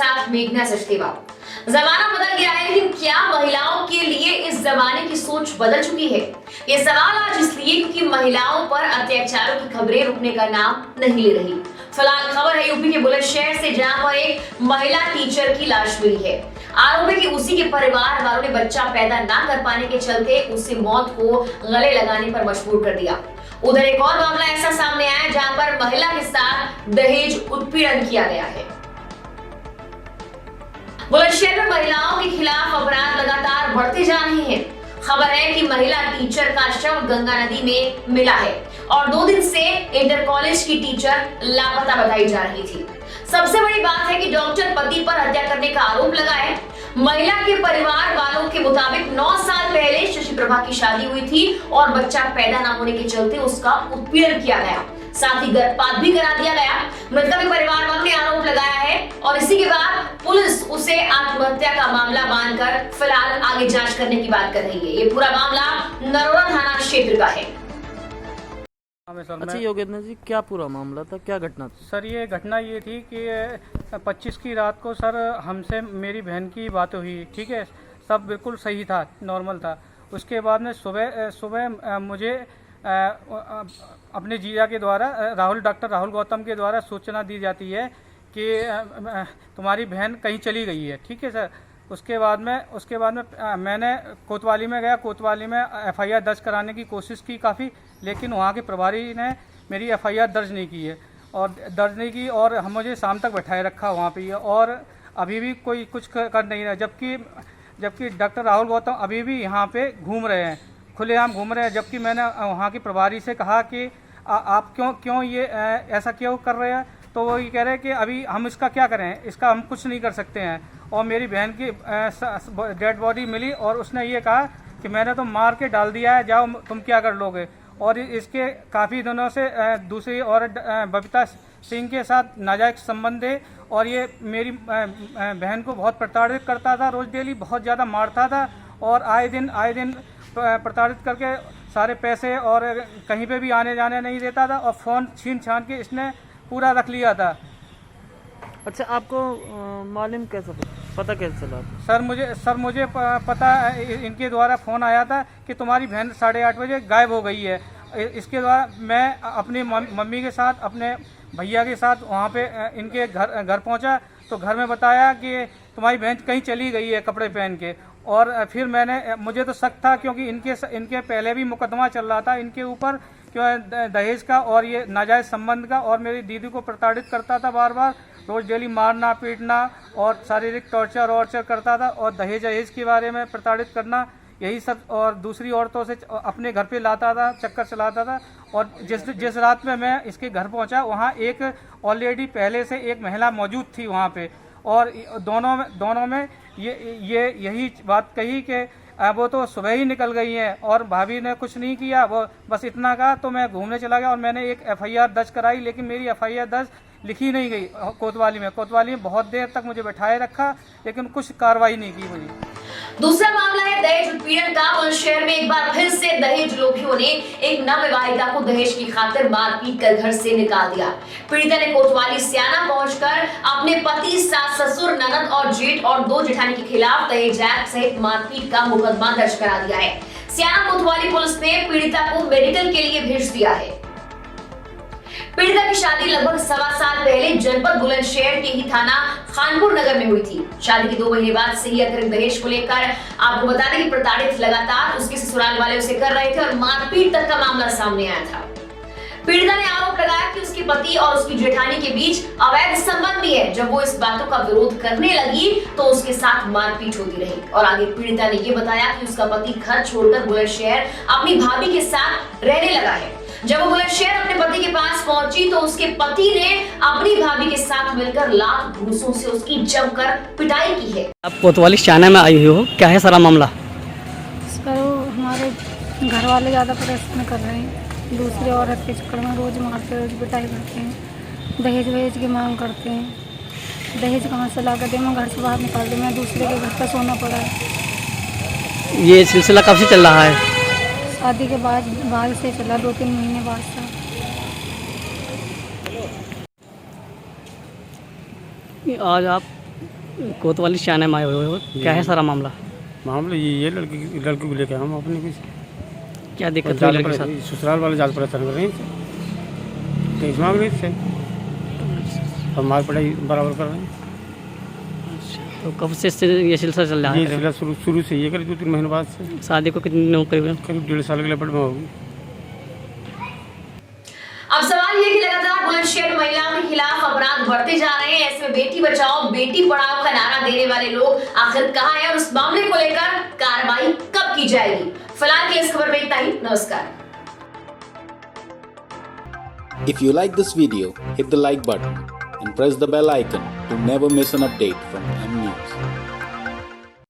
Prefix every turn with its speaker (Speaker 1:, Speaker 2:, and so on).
Speaker 1: साथ मेघना सचदेवा। जमाना बदल गया है, लेकिन क्या महिलाओं के लिए इस जमाने की सोच बदल चुकी है? ये सवाल आज इसलिए क्योंकि महिलाओं पर अत्याचारों की खबरें रुकने का नाम नहीं ले रही। फिलहाल खबर है यूपी के बुलंदशहर से, जहां पर एक महिला टीचर की लाश मिली है। आरोप है कि उसी के परिवार वालों ने बच्चा पैदा ना कर पाने के चलते उसे मौत को गले लगाने पर मजबूर कर दिया। उधर एक और मामला ऐसा सामने आया जहां पर महिला के साथ दहेज उत्पीड़न किया गया है। बुलंदशहर में महिलाओं के खिलाफ अपराध लगातार बढ़ते जा रहे हैं। खबर है कि महिला टीचर का शव गंगा नदी में मिला है और 2 दिन से इंटर कॉलेज की टीचर लापता बताई जा रही थी। सबसे बड़ी बात है कि डॉक्टर पति पर हत्या करने का आरोप लगा है। महिला के परिवार वालों के मुताबिक 9 साल पहले शशि प्रभा की शादी हुई थी और बच्चा पैदा न होने के चलते उसका उत्पीड़न किया गया, साथ ही गर्भपात भी करा दिया गया। मृतका के परिवार वालों ने आरोप लगाया है और इसी के बाद पुलिस उसे आत्महत्या का मामला मानकर फिलहाल आगे जांच करने की बात कर रही है। ये पूरा मामला नरोड़ा थाना क्षेत्र का है।
Speaker 2: अच्छा योगेंद्र जी, क्या पूरा मामला था, क्या घटना थी?
Speaker 3: सर ये घटना ये थी कि 25 की रात को सर हमसे मेरी बहन की बात हुई, ठीक है, सब बिल्कुल सही था, नॉर्मल था। उसके बाद में सुबह मुझे अपने जीजा के द्वारा डॉक्टर राहुल गौतम के द्वारा सूचना दी जाती है कि तुम्हारी बहन कहीं चली गई है, ठीक है सर। उसके बाद में मैंने कोतवाली में गया। कोतवाली में एफआईआर दर्ज कराने की कोशिश की काफ़ी, लेकिन वहाँ के प्रभारी ने मेरी एफआईआर दर्ज नहीं की है और हम मुझे शाम तक बैठाए रखा वहाँ पे और अभी भी कोई कुछ कर नहीं रहा। जबकि डॉक्टर राहुल गौतम अभी भी यहाँ पे घूम रहे हैं, खुलेआम घूम रहे हैं। जबकि मैंने वहाँ के प्रभारी से कहा कि आप क्यों ये ऐसा क्यों कर रहे हैं, तो वो ये कह रहे हैं कि अभी हम इसका क्या करें, इसका हम कुछ नहीं कर सकते हैं। और मेरी बहन की डेड बॉडी मिली और उसने ये कहा कि मैंने तो मार के डाल दिया है, जाओ तुम क्या कर लोगे। और इसके काफ़ी दिनों से दूसरी औरत बबीता सिंह के साथ नाजायज संबंध है और ये मेरी बहन को बहुत प्रताड़ित करता था, रोज़ डेली बहुत ज़्यादा मारता था और आए दिन प्रताड़ित करके सारे पैसे और कहीं पे भी आने जाने नहीं देता था और फ़ोन छीन छान के इसने पूरा रख लिया था।
Speaker 2: अच्छा, आपको मालूम कैसे पता कैसे चला?
Speaker 3: सर मुझे पता इनके द्वारा फ़ोन आया था कि तुम्हारी बहन 8:30 बजे गायब हो गई है। इसके द्वारा मैं अपनी मम्मी के साथ, अपने भैया के साथ वहाँ पे इनके घर पहुँचा तो घर में बताया कि तुम्हारी बहन कहीं चली गई है कपड़े पहन के। और फिर मुझे तो शक था क्योंकि इनके पहले भी मुकदमा चल रहा था इनके ऊपर, क्यों दहेज का और ये नाजायज़ संबंध का, और मेरी दीदी को प्रताड़ित करता था बार रोज़ डेली मारना पीटना और शारीरिक टॉर्चर करता था और दहेज के बारे में प्रताड़ित करना, यही सब। और दूसरी औरतों से अपने घर पे लाता था, चक्कर चलाता था। और जिस रात में मैं इसके घर पहुंचा वहाँ एक ऑलरेडी पहले से एक महिला मौजूद थी वहाँ पे और दोनों में यही बात कही कि वो तो सुबह ही निकल गई हैं और भाभी ने कुछ नहीं किया, वो बस इतना कहा। तो मैं घूमने चला गया और मैंने एक एफआईआर दर्ज कराई, लेकिन मेरी एफआईआर दर्ज लिखी नहीं गई। कोतवाली में बहुत देर तक मुझे बैठाए रखा, लेकिन कुछ कार्रवाई नहीं की मुझे।
Speaker 1: दूसरा मामला है दहेज उत्पीड़न का। बुलंदशहर में एक बार फिर से दहेज लोभियों ने एक नवविवाहिता को दहेज की खातिर मारपीट कर घर से निकाल दिया। पीड़िता ने कोतवाली स्याना पहुंचकर अपने पति, सास, ससुर, ननद और जेठ और 2 जेठानी के खिलाफ दहेज एक्ट सहित मारपीट का मुकदमा दर्ज करा दिया है। स्याना कोतवाली पुलिस ने पीड़िता को मेडिकल के लिए भेज दिया है। पीड़िता की शादी लगभग 1.25 साल पहले जनपद बुलंदशहर के ही थाना खानपुर नगर में हुई थी। शादी के 2 महीने बाद से ही अतिरिक्त दहेज को लेकर आपको बता दें कि प्रताड़ित लगातार उसके ससुराल वाले उसे कर रहे थे और मारपीट तक का मामला सामने आया था। पीड़िता ने आरोप लगाया कि उसके पति और उसकी जेठानी के बीच अवैध संबंध भी है। जब वो इस बातों का विरोध करने लगी तो उसके साथ मारपीट होती रही और आगे पीड़िता ने ये बताया कि उसका पति घर छोड़कर बुलंदशहर अपनी भाभी के साथ रहने लगा है। जब वो बुलंदशहर अपने पति के पास पहुंची तो उसके पति ने अपनी भाभी के साथ मिलकर लात घूंसों से उसकी जमकर पिटाई की है।
Speaker 4: आप कोतवाली स्याना में आई हो, क्या है सारा मामला?
Speaker 5: सर हमारे घर वाले ज़्यादा परेशान कर रहे हैं, दूसरी औरत के चक्कर में रोज़ मारते, रोज़ पिटाई करते हैं, दहेज की मांग करते हैं। दहेज कहाँ से ला कर दे, मैं घर से बाहर निकाल दे, मैं दूसरे के घर पर सोना पड़ा है।
Speaker 4: ये सिलसिला कब से चल रहा है?
Speaker 5: शादी के बाद से चला, 2-3 महीने बाद से।
Speaker 4: आज आप कोतवाली शाना में आए हुए हो, क्या है सारा मामला?
Speaker 6: मामला ये लड़की को लेकर हम अपने कुछ
Speaker 4: क्या दिक्कत हुई लड़के के साथ?
Speaker 6: ससुराल वाले ज़्यादा परेशान कर रहे हैं, टेक्स मांग रहे थे, हमारी पढ़ाई बराबर कर रहे हैं।
Speaker 4: तो कब से ये सिलसिला चल रहा
Speaker 6: ये
Speaker 4: है?
Speaker 6: सिलसिला शुरू से ये करीब 2-3 महीने बाद से,
Speaker 4: शादी को कितने दिन करीब?
Speaker 6: करीब 1.5 साल के लगभग में होगी।
Speaker 1: अब सवाल ये कि लगातार बुलंदशहर महिलाओं के खिलाफ अपराध बढ़ते जा रहे हैं। ऐसे में बेटी बचाओ बेटी पढ़ाओ का नारा देने वाले लोग आखिर कहां हैं और उस मामले को लेकर कार्रवाई कब की जाएगी? फिलहाल के इस खबर में इतना ही। नमस्कार।
Speaker 7: If you like this video, hit the like button and press the bell icon to never miss an update from